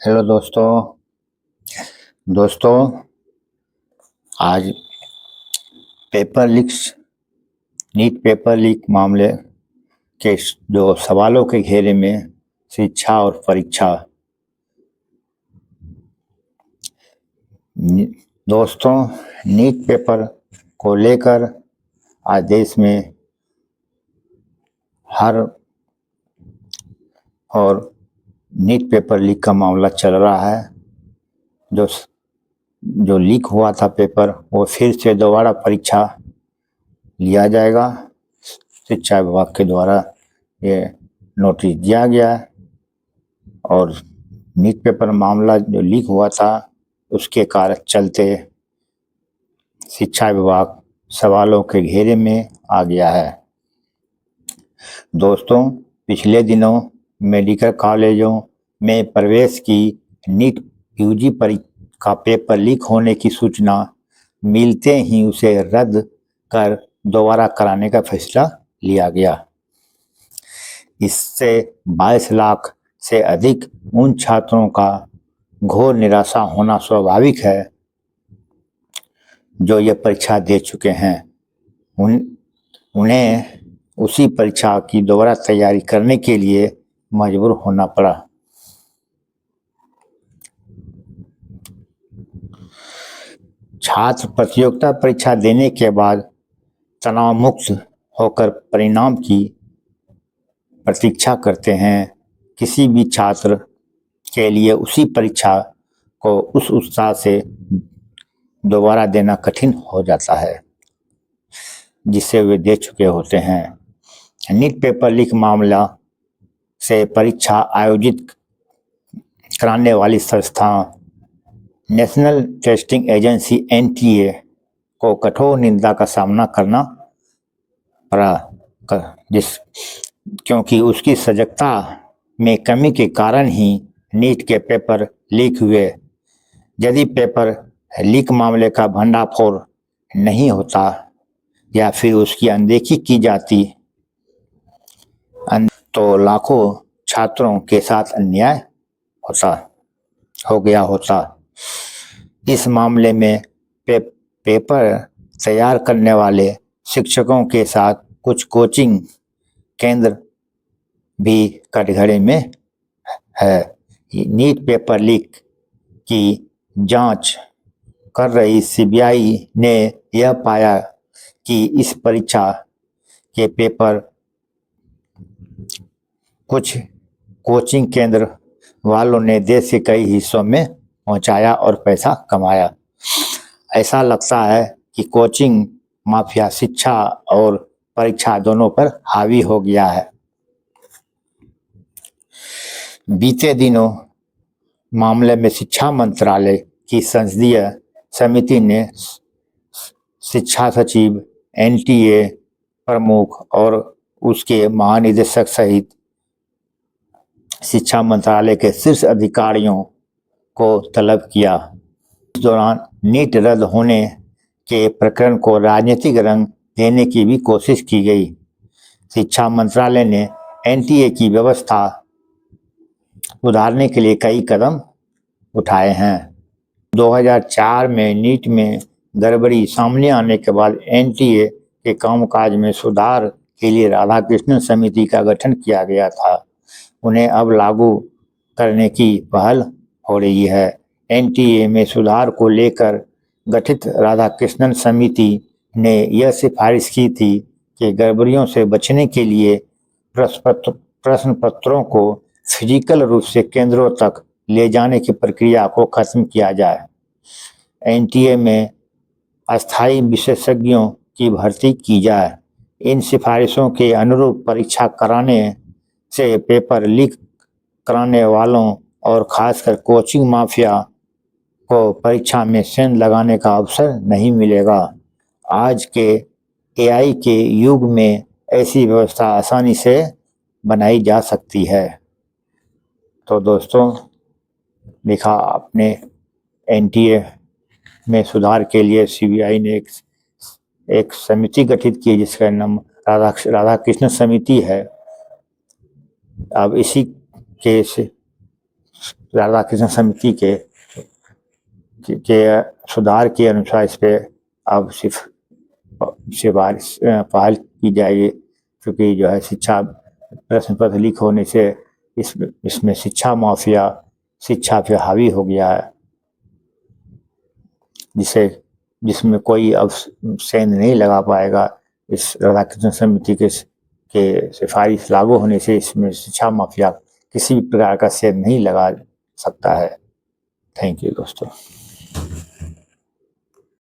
Hello दोस्तों आज NEET paper leak मामले के जो सवालों के घेरे में शिक्षा और परीक्षा। दोस्तों, नीट पेपर को लेकर आज देश में हर और नीट पेपर लीक का मामला चल रहा है। जो जो लीक हुआ था पेपर, वो फिर से दोबारा परीक्षा लिया जाएगा। शिक्षा विभाग के द्वारा ये नोटिस दिया गया है और नीट पेपर मामला जो लीक हुआ था उसके कारण चलते शिक्षा विभाग सवालों के घेरे में आ गया है। दोस्तों, पिछले दिनों मेडिकल कॉलेजों में प्रवेश की नीट यूजी का पेपर लीक होने की सूचना मिलते ही उसे रद्द कर दोबारा कराने का फैसला लिया गया। इससे 22 लाख से अधिक उन छात्रों का घोर निराशा होना स्वाभाविक है जो ये परीक्षा दे चुके हैं। उन्हें उसी परीक्षा की दोबारा तैयारी करने के लिए मजबूर होना पड़ा। छात्र प्रतियोगिता परीक्षा देने के बाद तनाव मुक्त होकर परिणाम की प्रतीक्षा करते हैं। किसी भी छात्र के लिए उसी परीक्षा को उस उत्साह से दोबारा देना कठिन हो जाता है जिसे वे दे चुके होते हैं। नीट पेपर लीक मामला से परीक्षा आयोजित कराने वाली संस्था नेशनल टेस्टिंग एजेंसी (NTA) को कठोर निंदा का सामना करना पड़ा, क्योंकि उसकी सजगता में कमी के कारण ही नीट के पेपर लीक हुए। यदि पेपर लीक मामले का भंडाफोड़ नहीं होता या फिर उसकी अनदेखी की जाती तो लाखों छात्रों के साथ अन्याय हो गया होता। इस मामले में पेपर तैयार करने वाले शिक्षकों के साथ कुछ कोचिंग केंद्र भी कटघरे में है। नीट पेपर लीक की जांच कर रही CBI ने यह पाया कि इस परीक्षा के पेपर कुछ कोचिंग केंद्र वालों ने देश के कई हिस्सों में पहुंचाया और पैसा कमाया। ऐसा लगता है कि कोचिंग माफिया शिक्षा और परीक्षा दोनों पर हावी हो गया है। बीते दिनों मामले में शिक्षा मंत्रालय की संसदीय समिति ने शिक्षा सचिव, NTA प्रमुख और उसके महानिदेशक सहित शिक्षा मंत्रालय के शीर्ष अधिकारियों को तलब किया। इस दौरान नीट रद्द होने के प्रकरण को राजनीतिक रंग देने की भी कोशिश की गई। शिक्षा मंत्रालय ने NTA की व्यवस्था सुधारने के लिए कई कदम उठाए हैं। 2004 में नीट में गड़बड़ी सामने आने के बाद NTA के कामकाज में सुधार के लिए राधाकृष्णन समिति का गठन किया गया था। उन्हें अब लागू करने की पहल हो रही है। NTA में सुधार को लेकर गठित राधाकृष्णन समिति ने यह सिफारिश की थी कि गड़बड़ियों से बचने के लिए प्रश्न पत्रों को फिजिकल रूप से केंद्रों तक ले जाने की प्रक्रिया को खत्म किया जाए। NTA में अस्थायी विशेषज्ञों की भर्ती की जाए। इन सिफारिशों के अनुरूप परीक्षा कराने से पेपर लीक कराने वालों और खासकर कोचिंग माफिया को परीक्षा में सेंध लगाने का अवसर नहीं मिलेगा। आज के AI के युग में ऐसी व्यवस्था आसानी से बनाई जा सकती है। तो दोस्तों, देखा आपने, NTA में सुधार के लिए CBI ने एक समिति गठित की जिसका नाम राधाकृष्ण समिति है। अब इसी के राधा कृष्ण समिति के सुधार के अनुसार इस पे अब सिफारिश पहल की जाएगी, क्योंकि जो है शिक्षा प्रश्न पत्र लीक होने से इसमें शिक्षा माफिया शिक्षा पे हावी हो गया है, जिसमें कोई अब सेंध नहीं लगा पाएगा। इस राधा कृष्ण समिति के सिफारिश लागू होने से इसमें शिक्षा माफिया किसी भी प्रकार का सेंध नहीं लगा सकता है। थैंक यू दोस्तों।